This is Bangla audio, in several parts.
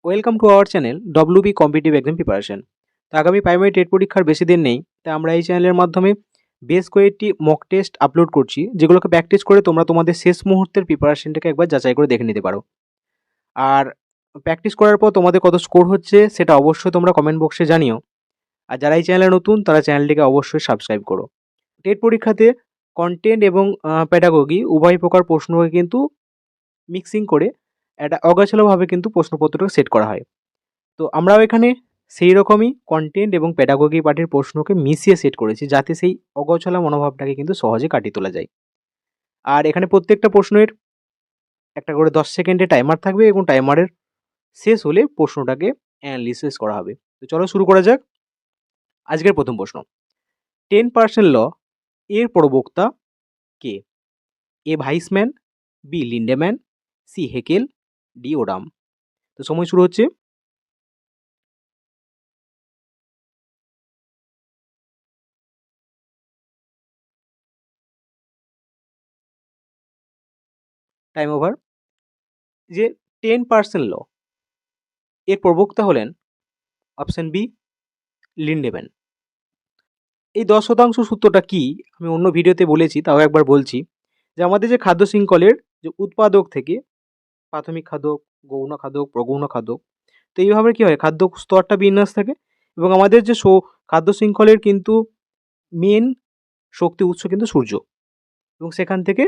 Welcome to our channel WB competitive exam preparation. তো আগামী প্রাইমারি টেট পরীক্ষার বেশি দিন নেই, তাই আমরা এই চ্যানেলের মাধ্যমে বেশ কয়েকটি মক টেস্ট আপলোড করছি, যেগুলোকে প্র্যাকটিস করে তোমরা তোমাদের শেষ মুহূর্তের প্রিপারেশনটাকে একবার যাচাই করে দেখে নিতে পারো। আর প্র্যাকটিস করার পর তোমাদের কত স্কোর হচ্ছে সেটা অবশ্যই তোমরা কমেন্ট বক্সে জানিও। আর যারা এই চ্যানেলে নতুন তারা চ্যানেলটিকে অবশ্যই সাবস্ক্রাইব করো। টেট পরীক্ষাতে কন্টেন্ট এবং প্যাডাগোগি উভয় প্রকার প্রশ্নকে কিন্তু মিক্সিং করে একটা অগোছালোভাবে কিন্তু প্রশ্নপত্রটা সেট করা হয়। তো আমরাও এখানে সেই রকমই কন্টেন্ট এবং প্যাডাগোগি পার্টের প্রশ্নকে মিশিয়ে সেট করেছি, যাতে সেই অগোছালো মনোভাবটাকে কিন্তু সহজে কাটিয়ে তোলা যায়। আর এখানে প্রত্যেকটা প্রশ্নের একটা করে 10 সেকেন্ডের টাইমার থাকবে এবং টাইমারের শেষ হলে প্রশ্নটাকে অ্যানালিসিস করা হবে। তো চলো শুরু করা যাক। আজকের প্রথম প্রশ্ন, 10% ল এর প্রবক্তা কে? A Weismann, B Lindeman, C Haeckel, D Odum. তো সময় শুরু হচ্ছে। Time over. যে 10% ল এর প্রবক্তা হলেন অপশন বি লিন্ডেম্যান। এই 10% সূত্রটা কি আমি অন্য ভিডিওতে বলেছি, তাও একবার বলছি, যে আমাদের যে খাদ্য শৃঙ্খলের যে উৎপাদক থেকে প্রাথমিক খাদক, গৌণ খাদক, প্রগৌণ খাদক, তো এইভাবে কি হয় খাদ্য স্তরটা বিন্যাস থাকে এবং আমাদের যে খাদ্য শৃঙ্খলের কিন্তু মেন শক্তি উৎস কিন্তু সূর্য, এবং সেখান থেকে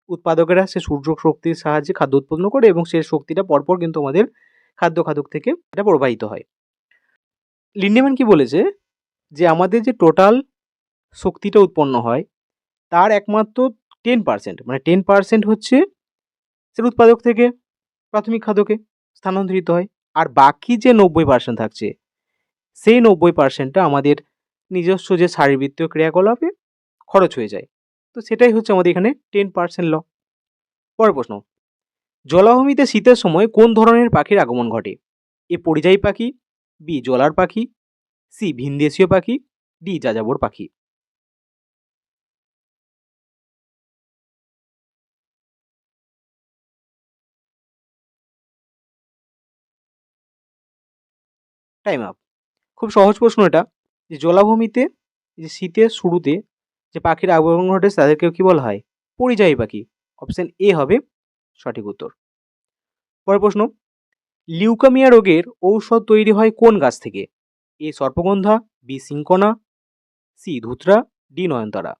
উৎপাদকেরা সে সূর্য শক্তির সাহায্যে খাদ্য উৎপন্ন করে এবং সেই শক্তিটা পরপর কিন্তু আমাদের খাদ্য থেকে এটা প্রবাহিত হয়। লিন্ডেম্যান কি বলেছে, যে আমাদের যে টোটাল শক্তিটা উৎপন্ন হয় তার একমাত্র 10%, মানে 10% হচ্ছে সেটা উৎপাদক থেকে প্রাথমিক খাদ্যকে স্থানান্তরিত হয়, আর বাকি যে 90% থাকছে সেই 90%টা আমাদের নিজস্ব যে শারীরবৃত্তীয় ক্রিয়াকলাপে খরচ হয়ে যায়। তো সেটাই হচ্ছে আমাদের এখানে 10% ল। পরের প্রশ্ন, জলাভূমিতে শীতের সময় কোন ধরনের পাখির আগমন ঘটে? এ পরিযায়ী পাখি, বি জলার পাখি, সি ভিনদেশীয় পাখি, ডি যাযাবর পাখি। Time up. খুব সহজ প্রশ্ন এটা, যে জলাভূমিতে যে শীতের শুরুতে যে পাখির আগমন ঘটে তাদেরকেও কি বলা হয়? পরিযায়ী পাখি। অপশন এ হবে সঠিক উত্তর। পরের প্রশ্ন, লিউকামিয়া রোগের ঔষধ তৈরি হয় কোন গাছ থেকে? এ সর্পগন্ধা, বি সিঙ্কনা, সি ধুতরা, ডি নয়নতারা।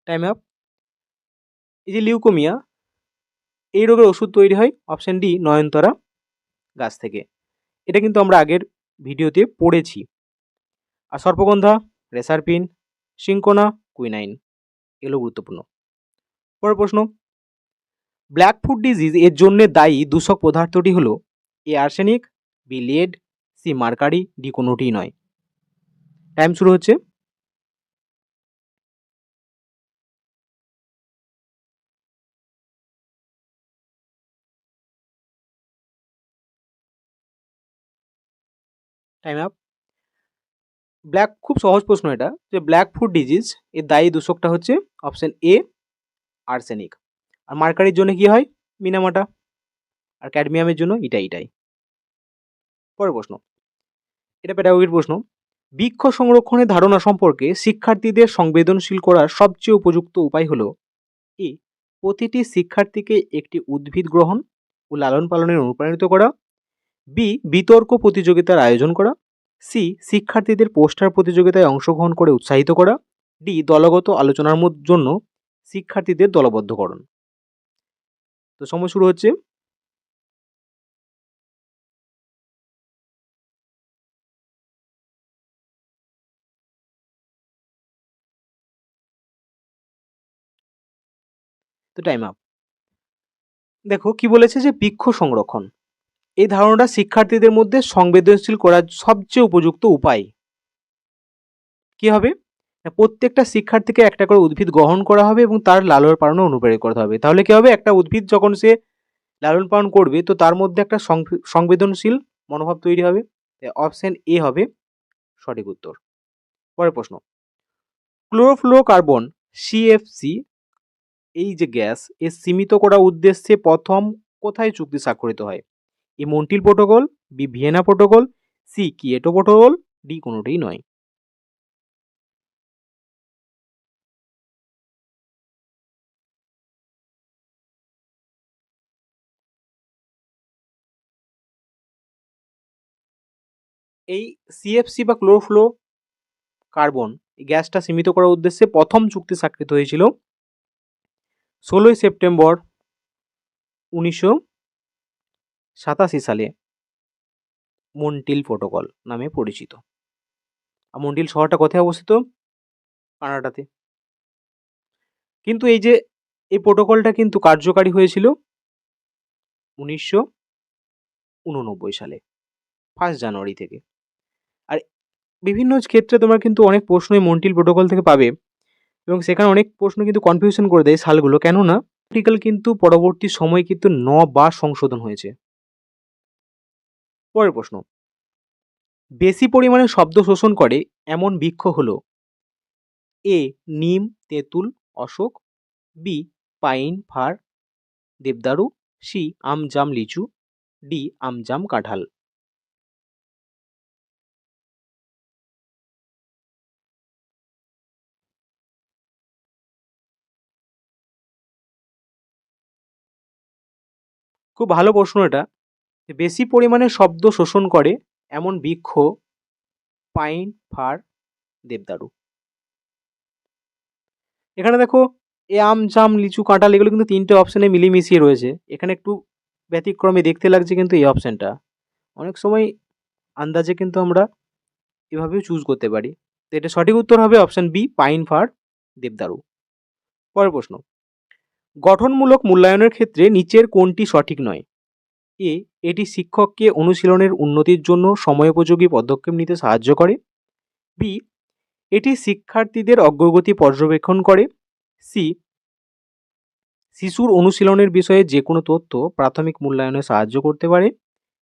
Time up. এই যে লিউকোমিয়া, এই রোগের ওষুধ তৈরি হয় অপশন ডি নয়নতারা গাছ থেকে। এটা কিন্তু আমরা আগের ভিডিওতে পড়েছি। আর সর্পগন্ধা, রেসারপিন, সিঙ্কোনা, কুইনাইন, এগুলো গুরুত্বপূর্ণ। পরের প্রশ্ন, ব্ল্যাক ফুট ডিজিজ এর জন্য দায়ী দূষক পদার্থটি হলো A arsenic, B lead, C mercury, D কোনোটিই নয়। টাইম শুরু হচ্ছে। Time up. ব্ল্যাক, খুব সহজ প্রশ্ন এটা, যে ব্ল্যাক ফুট ডিজিজ এর দায়ী দূষকটা হচ্ছে অপশন এ আর্সেনিক। আর মার্কারির জন্য কি হয়? মিনামাটা। আর ক্যাডমিয়ামের জন্য ইটাই। পরের প্রশ্ন, এটা প্যাডাগোগির প্রশ্ন, বৃক্ষ সংরক্ষণের ধারণা সম্পর্কে শিক্ষার্থীদের সংবেদনশীল করার সবচেয়ে উপযুক্ত উপায় হলো এ প্রতিটি শিক্ষার্থীকে একটি উদ্ভিদ গ্রহণ ও লালন পালনের অনুপ্রাণিত করা, বি বিতর্ক প্রতিযোগিতার আয়োজন করা, সি শিক্ষার্থীদের পোস্টার প্রতিযোগিতায় অংশগ্রহণ করে উৎসাহিত করা, ডি দলগত আলোচনার জন্য শিক্ষার্থীদের দলবদ্ধকরণ। তো সময় শুরু হচ্ছে। তো টাইম আপ। দেখো কি বলেছে, যে বৃক্ষ সংরক্ষণ এই ধারণাটা শিক্ষার্থীদের মধ্যে সংবেদনশীল করার সবচেয়ে উপযুক্ত উপায় কি হবে? না, প্রত্যেকটা শিক্ষার্থীকে একটা করে উদ্ভিদ গ্রহণ করা হবে এবং তার লালন পালনে অনুপ্রাণিত করতে হবে। তাহলে কি হবে, একটা উদ্ভিদ যখন সে লালন পালন করবে তো তার মধ্যে একটা সংবেদনশীল মনোভাব তৈরি হবে। অপশন এ হবে সঠিক উত্তর। পরের প্রশ্ন, ক্লোরোফ্লোরোকার্বন সিএফসি এই যে গ্যাস এর সীমিত করার উদ্দেশ্যে প্রথম কোথায় চুক্তি স্বাক্ষরিত হয়? A Montreal protocol, B Vienna protocol, C Kyoto protocol, D কোনোটাই নয়। এই সিএফসি বা ক্লোরোফ্লো কার্বন এই গ্যাসটা সীমিত করার উদ্দেশ্যে প্রথম চুক্তি স্বাক্ষরিত হয়েছিল 16 সেপ্টেম্বর 1987 সালে, মন্ট্রিল প্রোটোকল নামে পরিচিত। আর মন্ট্রিল শহরটা কোথায় অবস্থিত? কানাডাতে। কিন্তু এই যে এই প্রোটোকলটা কিন্তু কার্যকারী হয়েছিল 1989 সালে 1 জানুয়ারি থেকে। আর বিভিন্ন ক্ষেত্রে তোমরা কিন্তু অনেক প্রশ্নই মন্ট্রিল প্রোটোকল থেকে পাবে এবং সেখানে অনেক প্রশ্ন কিন্তু কনফিউশন করে দেয় সালগুলো, কেননা আর্টিকেল কিন্তু পরবর্তী সময় কিন্তু 9 বার সংশোধন হয়েছে। পরের প্রশ্ন, বেশি পরিমাণে শব্দ শোষণ করে এমন বৃক্ষ হলো এ নিম, তেঁতুল, অশোক, বি পাইন, ফার, দেবদারু, সি আম, জাম, লিচু, ডি আম, জাম, কাঁঠাল। খুব ভালো প্রশ্ন এটা। বেশি পরিমাণে শব্দ শোষণ করে এমন বৃক্ষ পাইন, ফার, দেবদারু। এখানে দেখো এ আম, জাম, লিচু, কাঁঠাল এগুলো কিন্তু 3টে অপশানে মিলিয়ে রয়েছে। এখানে একটু ব্যতিক্রমে দেখতে লাগছে কিন্তু এই অপশানটা। অনেক সময় আন্দাজে কিন্তু আমরা এভাবেও চুজ করতে পারি। তো এটা সঠিক উত্তর হবে অপশান বি পাইন, ফার, দেবদারু। পরের প্রশ্ন, গঠনমূলক মূল্যায়নের ক্ষেত্রে নিচের কোনটি সঠিক নয়? এ এটি শিক্ষককে অনুশীলনের উন্নতির জন্য সময়োপযোগী পদক্ষেপ নিতে সাহায্য করে, বি এটি শিক্ষার্থীদের অগ্রগতি পর্যবেক্ষণ করে, সি শিশুর অনুশীলনের বিষয়ে যে কোনো তথ্য প্রাথমিক মূল্যায়নে সাহায্য করতে পারে,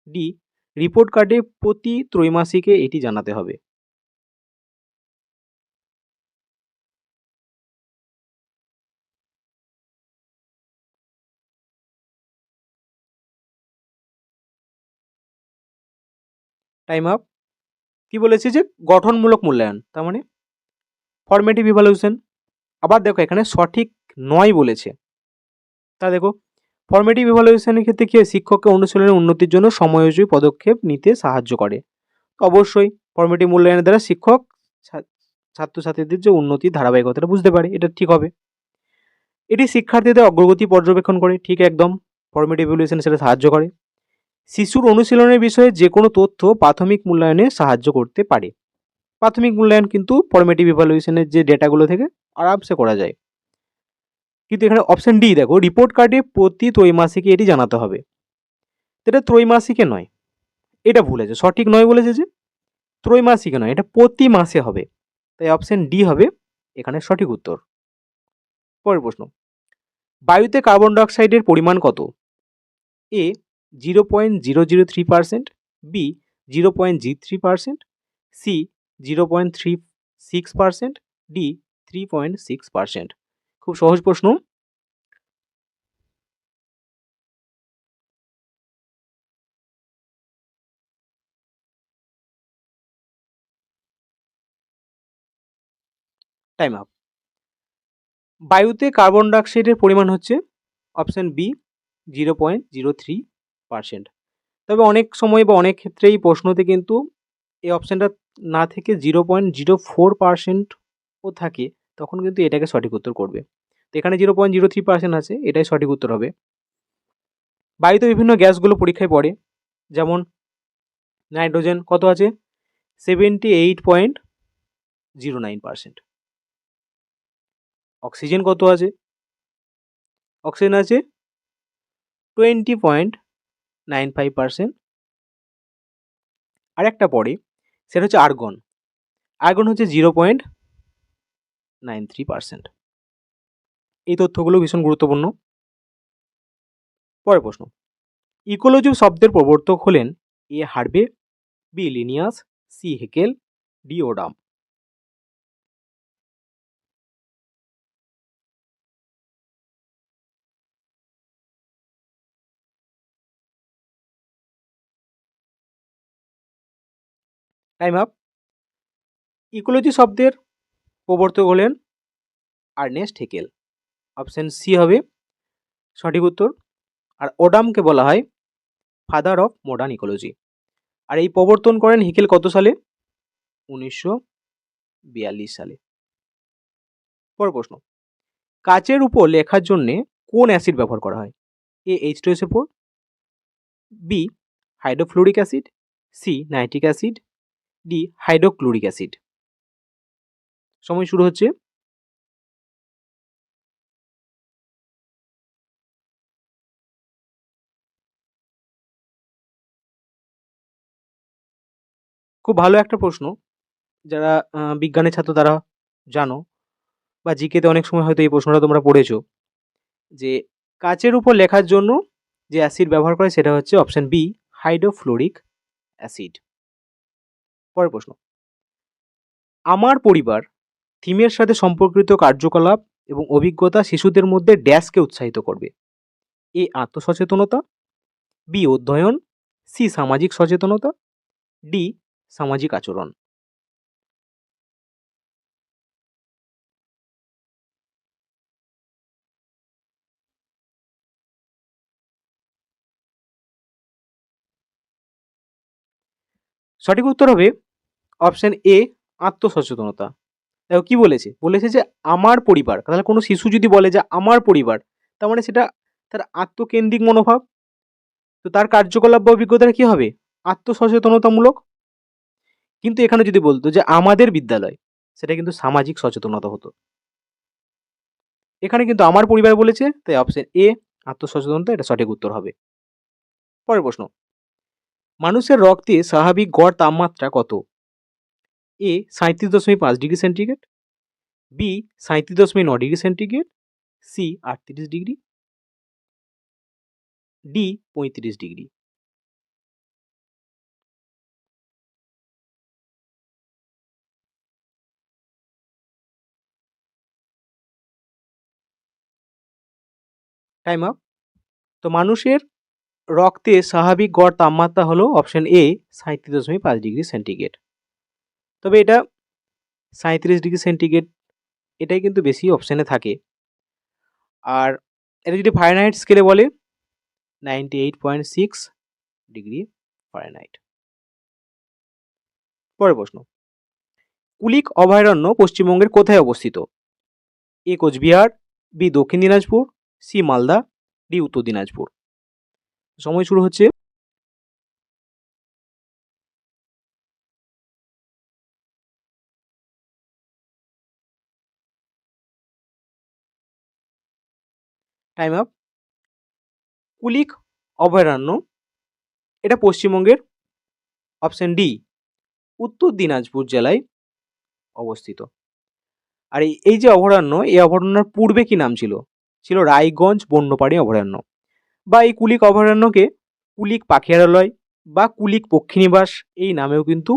ডি রিপোর্ট কার্ডে প্রতি ত্রৈমাসিকে এটি জানাতে হবে। Time up. কি বলেছে যে গঠনমূলক মূল্যায়ন, তার মানে ফরমেটিভ ইভালুয়েশন। আবার দেখো এখানে সঠিক নয় বলেছে। তা দেখো ফরমেটিভ ইভালুয়েশনের ক্ষেত্রে কি শিক্ষককে অনুশীলনের উন্নতির জন্য সময়োপযোগী পদক্ষেপ নিতে সাহায্য করে। অবশ্যই ফরমেটিভ মূল্যায়নের দ্বারা শিক্ষক ছাত্রছাত্রীদের যে উন্নতির ধারাবাহিকতাটা বুঝতে পারে, এটা ঠিক হবে। এটি শিক্ষার্থীদের অগ্রগতি পর্যবেক্ষণ করে, ঠিক একদম ফরমেটিভ ইভালুয়েশন সেটা সাহায্য করে। শিশুর অনুশীলনের বিষয়ে যে কোনো তথ্য প্রাথমিক মূল্যায়নে সাহায্য করতে পারে। প্রাথমিক মূল্যায়ন কিন্তু ফরমেটিভ ইভালুয়েশনের যে ডেটাগুলো থেকে আরামসে করা যায়। কিন্তু এখানে অপশন ডি দেখো রিপোর্ট কার্ডে প্রতি ত্রৈমাসিকে এটি জানাতে হবে, এটা ত্রৈমাসিকে নয়, এটা ভুল আছে, সঠিক নয় বলেছে যে ত্রৈমাসিকে নয়, এটা প্রতি মাসে হবে। তাই অপশন ডি হবে এখানে সঠিক উত্তর। পরের প্রশ্ন, বায়ুতে কার্বন ডাইঅক্সাইডের পরিমাণ কত? এ 0.003%, বি 0.03%, সি 0.36%, ডি 3.6%। খুব সহজ প্রশ্ন। Time up. বায়ুতে কার্বন ডাইঅক্সাইডের পরিমাণ হচ্ছে অপশন বি 0.03%। তবে অনেক সময় বা অনেক ক্ষেত্রেই প্রশ্নতে কিন্তু এই অপশানটা না থেকে 0.04%ও থাকে, তখন কিন্তু এটাকে সঠিক উত্তর করবে। তো এখানে 0.03% আছে, এটাই সঠিক উত্তর হবে। বায়ুতে বিভিন্ন গ্যাসগুলো পরীক্ষায় পড়ে, যেমন নাইট্রোজেন কত আছে 78.09%, অক্সিজেন কত আছে, অক্সিজেন আছে 20.95%। আর একটা পড়ে সেটা হচ্ছে আর্গন, আর্গন হচ্ছে 0.93%। এই তথ্যগুলো ভীষণ গুরুত্বপূর্ণ। পরের প্রশ্ন, ইকোলজি শব্দের প্রবর্তক হলেন A Harvey, B Linnaeus, C Haeckel, D Odum. Time up. Ecology শব্দের প্রবর্তক হলেন আর্নেস্ট হেকেল। অপশন সি হবে সঠিক উত্তর। আর ওডামকে বলা হয় ফাদার অফ মডার্ন ইকোলজি। আর এই প্রবর্তন করেন হেকেল কত সালে? 1942 সালে। পরের প্রশ্ন, কাচের উপর লেখার জন্য কোন অ্যাসিড ব্যবহার করা হয়? A H2SO4, B hydrofluoric acid, C nitric acid, D hydrochloric acid. সময় শুরু হচ্ছে। খুব ভালো একটা প্রশ্ন। যারা বিজ্ঞানের ছাত্র তারা জানো, বা জিকেতে অনেক সময় হয়তো এই প্রশ্নটা তোমরা পড়েছো, যে কাচের উপর লেখার জন্য যে অ্যাসিড ব্যবহার করে সেটা হচ্ছে অপশন বি হাইড্রোফ্লোরিক অ্যাসিড। পরের প্রশ্ন, আমার পরিবার থিমের সাথে সম্পর্কিত কার্যকলাপ এবং অভিজ্ঞতা শিশুদের মধ্যে ড্যাশকে উৎসাহিত করবে? এ আত্মসচেতনতা, বি অধ্যয়ন, সি সামাজিক সচেতনতা, ডি সামাজিক আচরণ। সঠিক উত্তর হবে অপশন এ আত্মসচেতনতা। দেখো কি বলেছে, বলেছে যে আমার পরিবার। তাহলে কোনো শিশু যদি বলে যে আমার পরিবার, তার মানে সেটা তার আত্মকেন্দ্রিক মনোভাব। তো তার কার্যকলাপ বা অভিজ্ঞতাটা কি হবে? আত্মসচেতনতামূলক। কিন্তু এখানে যদি বলতো যে আমাদের বিদ্যালয়, সেটা কিন্তু সামাজিক সচেতনতা হতো। এখানে কিন্তু আমার পরিবার বলেছে, তাই অপশন এ আত্মসচেতনতা এটা সঠিক উত্তর হবে। পরের প্রশ্ন, মানুষের রক্তে স্বাভাবিক গড় তাপমাত্রা কত? A 37.5 degree centigrade, B 37.9 degree centigrade, C 38 degree, D 35 degree. Time up. তো মানুষের রক্তে স্বাভাবিক গড় তাপমাত্রা হলো অপশন এ 37.5 ডিগ্রি সেন্টিগ্রেড। তবে এটা 37 ডিগ্রি সেন্টিগ্রেড এটাই কিন্তু বেশি অপশানে থাকে। আর এটা যদি ফারেনহাইট স্কেলে বলে 98.6 ডিগ্রি ফারেনহাইট। পরের প্রশ্ন, কুলিক অভয়ারণ্য পশ্চিমবঙ্গের কোথায় অবস্থিত? এ কোচবিহার, বি দক্ষিণ দিনাজপুর, সি মালদা, ডি উত্তর দিনাজপুর। সময় শুরু হচ্ছে। Time up. কুলিক অভয়ারণ্য এটা পশ্চিমবঙ্গের অপশন ডি উত্তর দিনাজপুর জেলায় অবস্থিত। আর এই যে অভয়ারণ্য, এই অভয়ারণ্যের পূর্বে কি নাম ছিল? ছিল রায়গঞ্জ বন্যপ্রাণী অভয়ারণ্য, বা এই কুলিক অভয়ারণ্যকে কুলিক পাখিরালয় বা কুলিক পক্ষীনিবাস এই নামেও কিন্তু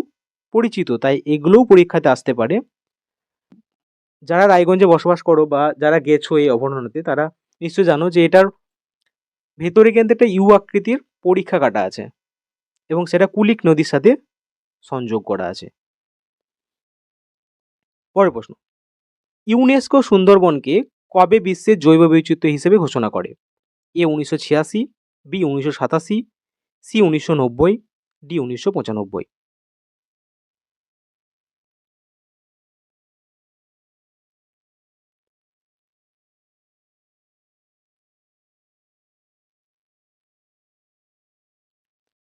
পরিচিত। তাই এগুলোও পরীক্ষাতে আসতে পারে। যারা রায়গঞ্জে বসবাস করো বা যারা গেছো এই অভয়ারণ্যতে, তারা নিশ্চয়ই জানো যে এটার ভেতরে কিন্তু একটা ইউ আকৃতির পরীক্ষা কাটা আছে, এবং সেটা কুলিক নদীর সাথে সংযোগ করা আছে। পরের প্রশ্ন, ইউনেস্কো সুন্দরবনকে কবে বিশ্বের জৈব বৈচিত্র্য হিসেবে ঘোষণা করে? A 1986, B 1987, C 1990, D 1995।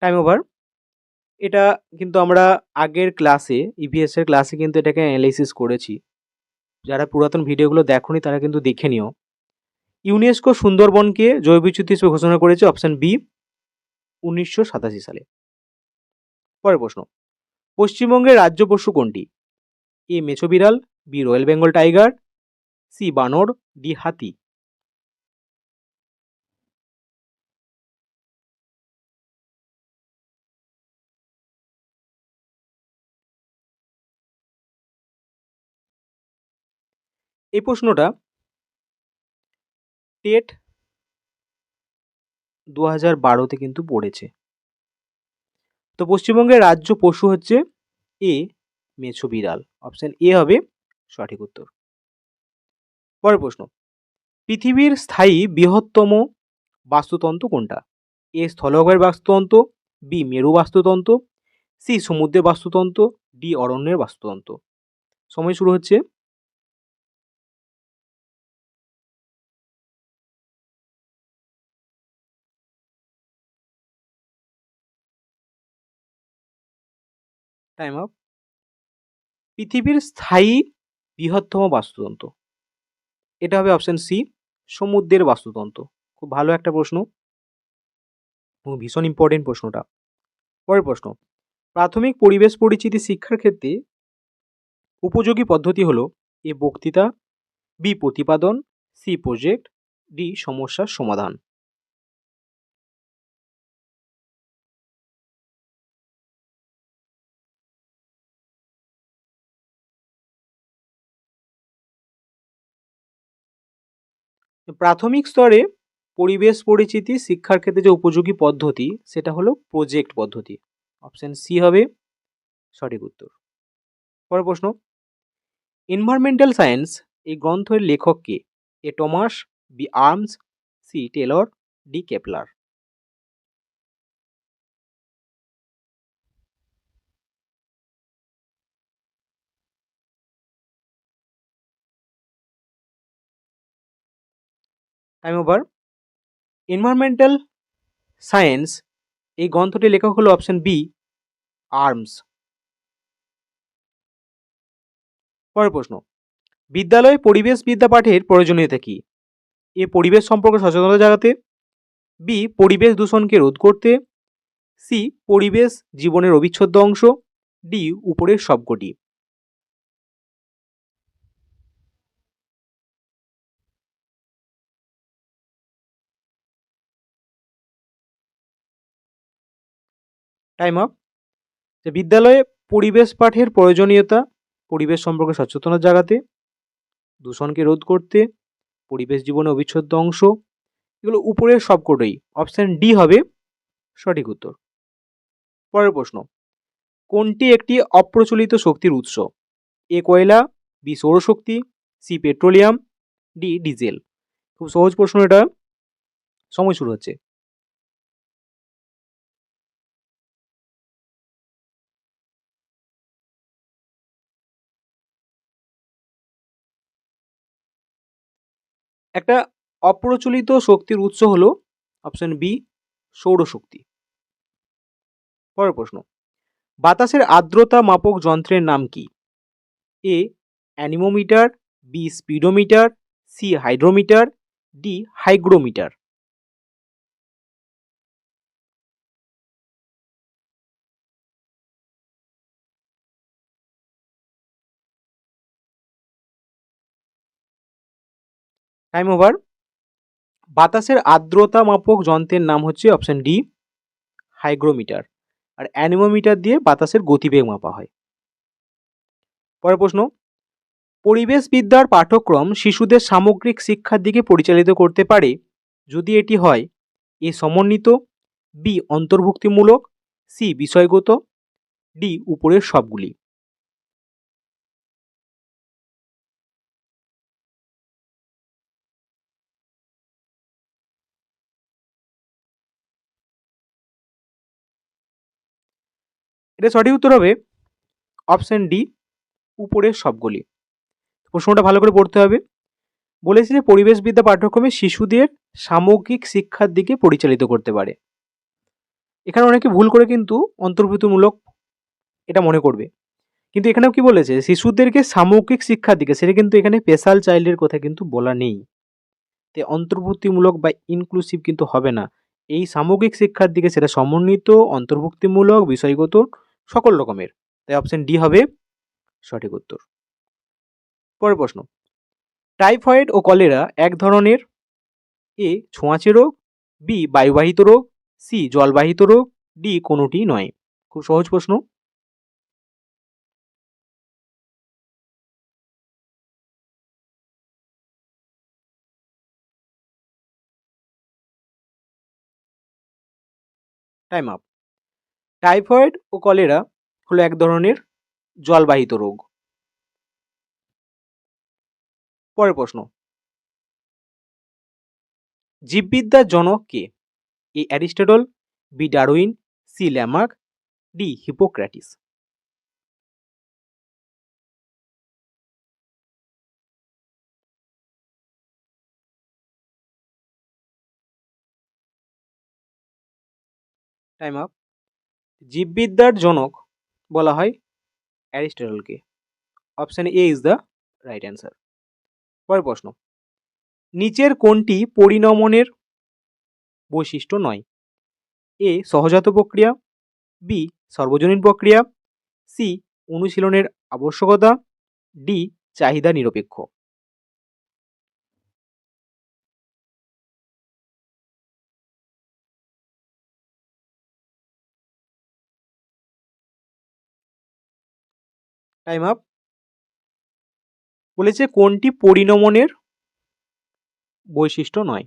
Time over. এটা কিন্তু আমরা আগের ক্লাসে, ইভিএস এর ক্লাসে কিন্তু এটাকে অ্যানালাইসিস করেছি। যারা পুরাতন ভিডিওগুলো দেখোনি তারা কিন্তু দেখে নিও। ইউনেস্কো সুন্দরবনকে জৈব বৈচিত্র্য হিসেবে ঘোষণা করেছে অপশন বি 1987 সালে। পরের প্রশ্ন, পশ্চিমবঙ্গের রাজ্য পশু কোনটি? এ মেছো বিড়াল, B royal Bengal tiger, C বানর, ডি হাতি। এই প্রশ্নটা টেট 2012-তে কিন্তু পড়েছে। তো পশ্চিমবঙ্গের রাজ্য পশু হচ্ছে এ মেছো বিড়াল, অপশন এ হবে সঠিক উত্তর। পরের প্রশ্ন, পৃথিবীর স্থায়ী বৃহত্তম বাস্তুতন্ত্র কোনটা? এ স্থলভাগের বাস্তুতন্ত্র, বি মেরু বাস্তুতন্ত্র, সি সমুদ্রের বাস্তুতন্ত্র, ডি অরণ্যের বাস্তুতন্ত্র। সময় শুরু হচ্ছে। Time up. পৃথিবীর স্থায়ী বৃহত্তম বাস্তুতন্ত্র, এটা হবে অপশন সি সমুদ্রের বাস্তুতন্ত্র। খুব ভালো একটা প্রশ্ন, ভীষণ ইম্পর্টেন্ট প্রশ্নটা। পরের প্রশ্ন, প্রাথমিক পরিবেশ পরিচিতি শিক্ষার ক্ষেত্রে উপযোগী পদ্ধতি হলো এ বক্তৃতা, বি প্রতিপাদন, সি প্রজেক্ট, ডি সমস্যার সমাধান। প্রাথমিক স্তরে পরিবেশ পরিচিতি শিক্ষার ক্ষেত্রে যে উপযোগী পদ্ধতি সেটা হলো প্রজেক্ট পদ্ধতি, অপশন সি হবে সঠিক উত্তর। পরের প্রশ্ন, এনভায়রনমেন্টাল সায়েন্স এই গ্রন্থের লেখক কে? A Thomas, B Arms, C Taylor, D Kepler. Time over. Environmental science এই গ্রন্থটির লেখক হলো অপশন বি আর্মস। পরের প্রশ্ন, বিদ্যালয়ে পরিবেশ বিদ্যা পাঠের প্রয়োজনীয়তা কি? এ পরিবেশ সম্পর্কে সচেতনতা জাগাতে, বি পরিবেশ দূষণকে রোধ করতে, সি পরিবেশ জীবনের অবিচ্ছেদ্য অংশ, ডি উপরের সবকটি। Time up. যে বিদ্যালয়ে পরিবেশ পাঠের প্রয়োজনীয়তা, পরিবেশ সম্পর্কে সচেতনতা জাগাতে, দূষণকে রোধ করতে, পরিবেশ জীবনের অবিচ্ছেদ্য অংশ, এগুলো উপরের সবকটাই, অপশন ডি হবে সঠিক উত্তর। পরের প্রশ্ন, কোনটি একটি অপ্রচলিত শক্তির উৎস? এ কয়লা, বি সৌরশক্তি, সি পেট্রোলিয়াম, ডি ডিজেল। খুব সহজ প্রশ্ন এটা, সময় শুরু হচ্ছে। একটা অপ্রচলিত শক্তির উৎস হলো অপশন বি সৌরশক্তি। পরের প্রশ্ন, বাতাসের আর্দ্রতা মাপক যন্ত্রের নাম কি? A anemometer, B speedometer, C hydrometer, D hygrometer. Time over. বাতাসের আর্দ্রতা মাপক যন্ত্রের নাম হচ্ছে অপশন ডি হাইগ্রোমিটার, আর অ্যানিমোমিটার দিয়ে বাতাসের গতিবেগ মাপা হয়। পরের প্রশ্ন, পরিবেশবিদ্যার পাঠ্যক্রম শিশুদের সামগ্রিক শিক্ষার দিকে পরিচালিত করতে পারে যদি এটি হয় এ সমন্বিত, বি অন্তর্ভুক্তিমূলক, সি বিষয়গত, ডি উপরের সবগুলি। এটা সঠিক উত্তর হবে অপশন ডি উপরের সবগুলি। প্রশ্নটা ভালো করে পড়তে হবে। বলেছে যে পরিবেশবিদ্যা পাঠ্যক্রমে শিশুদের সামগ্রিক শিক্ষার দিকে পরিচালিত করতে পারে। এখানে অনেকে ভুল করে কিন্তু অন্তর্ভুক্তিমূলক এটা মনে করবে, কিন্তু এখানেও কি বলেছে শিশুদেরকে সামগ্রিক শিক্ষার দিকে, সেটা কিন্তু এখানে স্পেশাল চাইল্ডের কথা কিন্তু বলা নেই। তে অন্তর্ভুক্তিমূলক বা ইনক্লুসিভ কিন্তু হবে না। এই সামগ্রিক শিক্ষার দিকে সেটা সমন্বিত, অন্তর্ভুক্তিমূলক, বিষয়গত, সকল রকমের। তাই অপশন ডি হবে সঠিক উত্তর। পরের প্রশ্ন, টাইফয়েড ও কলেরা এক ধরনের এ ছোঁয়াচে রোগ, বি বায়ুবাহিত রোগ, সি জলবাহিত রোগ, ডি কোনোটি নয়। খুব সহজ প্রশ্ন। Time up. টাইফয়েড ও কলেরা হলো এক ধরনের জলবাহিত রোগ। পরের প্রশ্ন, জীববিদ্যার জনক কে? A Aristotle, B Darwin, C Lamarck, D Hippocrates. Time up. জীববিদ্যার জনক বলা হয় অ্যারিস্টটলকে। Option A is the right answer. পরের প্রশ্ন, নিচের কোনটি পরিণমনের বৈশিষ্ট্য নয়? এ সহজাত প্রক্রিয়া, বি সর্বজনীন প্রক্রিয়া, সি অনুশীলনের আবশ্যকতা, ডি চাহিদা নিরপেক্ষ। Time up. বলেছে কোনটি পরিণমনের বৈশিষ্ট্য নয়।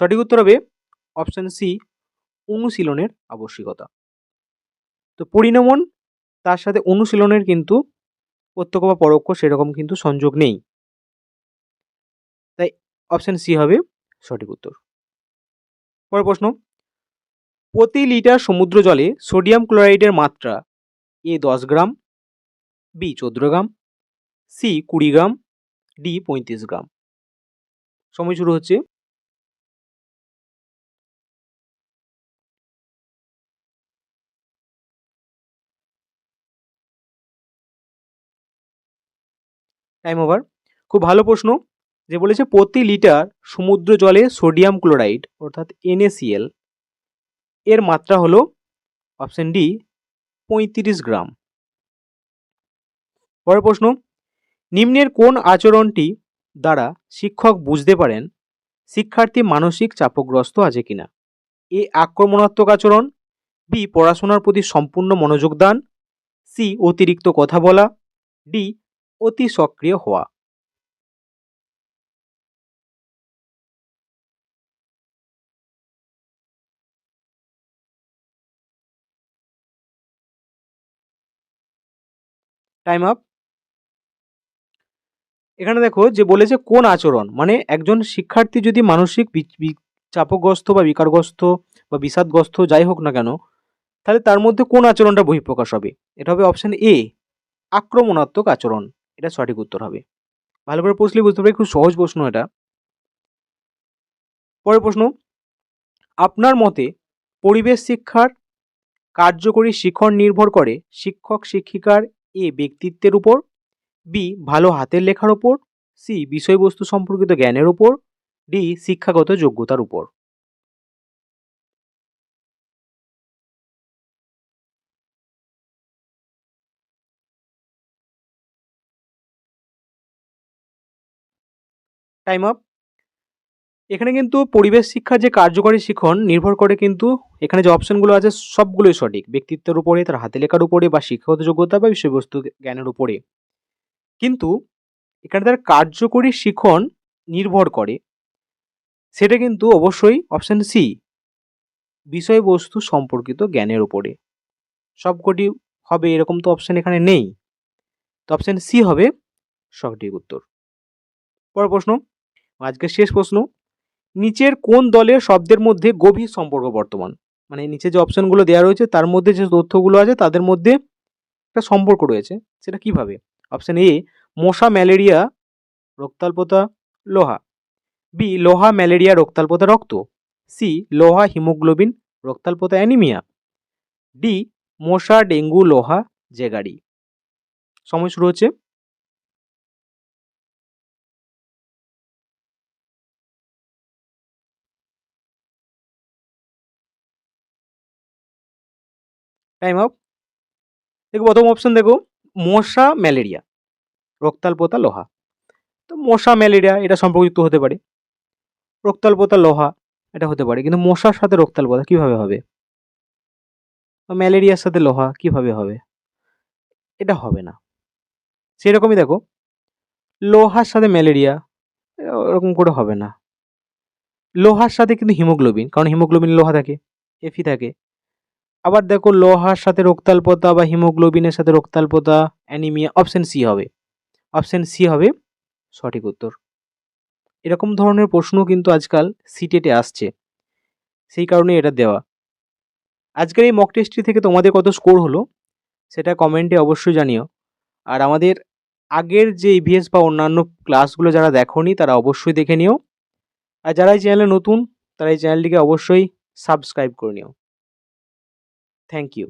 সঠিক উত্তর হবে অপশন সি অনুশীলনের আবশ্যকতা। তো পরিণমন তার সাথে অনুশীলনের কিন্তু প্রত্যক্ষ বা পরোক্ষ সেরকম কিন্তু সংযোগ নেই, তাই অপশন সি হবে সঠিক উত্তর। পরের প্রশ্ন, প্রতি লিটার সমুদ্র জলে সোডিয়াম ক্লোরাইডের মাত্রা এ 10 গ্রাম, বি 14 গ্রাম, সি 20 গ্রাম, ডি 35 গ্রাম। সময় শুরু হচ্ছে। Time over. খুব ভালো প্রশ্ন, যে বলেছে প্রতি লিটার সমুদ্র জলে সোডিয়াম ক্লোরাইড অর্থাৎ NaCl এর মাত্রা হলো অপশন ডি 35 গ্রাম। পরের প্রশ্ন, নিম্নের কোন আচরণটি দ্বারা শিক্ষক বুঝতে পারেন শিক্ষার্থী মানসিক চাপগ্রস্ত আছে কিনা? এ আক্রমণাত্মক আচরণ, বি পড়াশোনার প্রতি সম্পূর্ণ মনোযোগ দান, সি অতিরিক্ত কথা বলা, ডি অতি সক্রিয় হওয়া। Time up. এখানে দেখো যে বলেছে কোন আচরণ, মানে একজন শিক্ষার্থী যদি মানসিক চাপগ্রস্ত বা বিকারগ্রস্ত বা বিষাদগ্রস্ত যাই হোক না কেন, তাহলে তার মধ্যে কোন আচরণটা বহিঃপ্রকাশ হবে? এটা হবে অপশন এ আক্রমণাত্মক আচরণ। এটা সঠিক উত্তর হবে। ভালো করে প্রশ্নই বুঝতে পারি, খুব সহজ প্রশ্ন এটা। পরের প্রশ্ন, আপনার মতে পরিবেশ শিক্ষার কার্যকরী শিখন নির্ভর করে শিক্ষক শিক্ষিকার এ ব্যক্তিত্বের উপর, বি ভালো হাতের লেখার উপর, সি বিষয়বস্তু সম্পর্কিত জ্ঞানের উপর, ডি শিক্ষাগত যোগ্যতার উপর। Time up. এখানে কিন্তু পরিবেশ শিক্ষার যে কার্যকরী শিখন নির্ভর করে কিন্তু এখানে যে অপশনগুলো আছে সবগুলোই সঠিক, ব্যক্তিত্বের উপরে, তার হাতে লেখার উপরে, বা শিক্ষাগত যোগ্যতা বা বিষয়বস্তু জ্ঞানের উপরে। কিন্তু এখানে তার কার্যকরী শিখন নির্ভর করে সেটা কিন্তু অবশ্যই অপশন সি বিষয়বস্তু সম্পর্কিত জ্ঞানের উপরে। সবকটি হবে এরকম তো অপশন এখানে নেই, তো অপশন সি হবে সঠিক উত্তর। পরের প্রশ্ন, আজকের শেষ প্রশ্ন, নিচের কোন দলের শব্দের মধ্যে গভীর সম্পর্ক বর্তমান? মানে নিচে যে অপশনগুলো দেওয়া রয়েছে তার মধ্যে যে তথ্যগুলো আছে তাদের মধ্যে একটা সম্পর্ক রয়েছে, সেটা কিভাবে? অপশন এ মশা ম্যালেরিয়া রক্তাল্পতা লোহা, বি লোহা ম্যালেরিয়া রক্তাল্পতা রক্ত, সি লোহা হিমোগ্লোবিন রক্তাল্পতা অ্যানিমিয়া, ডি মশা ডেঙ্গু লোহা জেগারি। সময় শুরু হচ্ছে। Time up. দেখো প্রথম অপশন, দেখো মশা ম্যালেরিয়া রক্তাল্পতা লোহা। তো মশা ম্যালেরিয়া এটা সম্পর্কিত হতে পারে, রক্তাল্পতা লোহা এটা হতে পারে, কিন্তু মশার সাথে রক্তাল্পতা কিভাবে হবে? বা ম্যালেরিয়ার সাথে লোহা কিভাবে হবে? এটা হবে না। সেরকমই দেখো লোহার সাথে ম্যালেরিয়া ওরকম করে হবে না। লোহার সাথে কিন্তু হিমোগ্লোবিন, কারণ হিমোগ্লোবিন লোহা থাকে, এফি থাকে। আবার দেখো লোহার সাথে রক্তাল্পতা বা হিমোগ্লোবিনের সাথে রক্তাল্পতা, অ্যানিমিয়া, অপশন সি হবে। অপশন সি হবে সঠিক উত্তর। এরকম ধরনের প্রশ্ন কিন্তু আজকাল সিটেটে আসছে, সেই কারণে এটা দেওয়া। আজকের এই মক টেস্টটি থেকে তোমাদের কত স্কোর হলো সেটা কমেন্টে অবশ্যই জানিও। আর আমাদের আগের যে ইভিএস বা অন্যান্য ক্লাসগুলো যারা দেখোনি তারা অবশ্যই দেখে নিও। আর যারা এই চ্যানেলে নতুন তারা এই চ্যানেলটিকে অবশ্যই সাবস্ক্রাইব করে নিও। Thank you.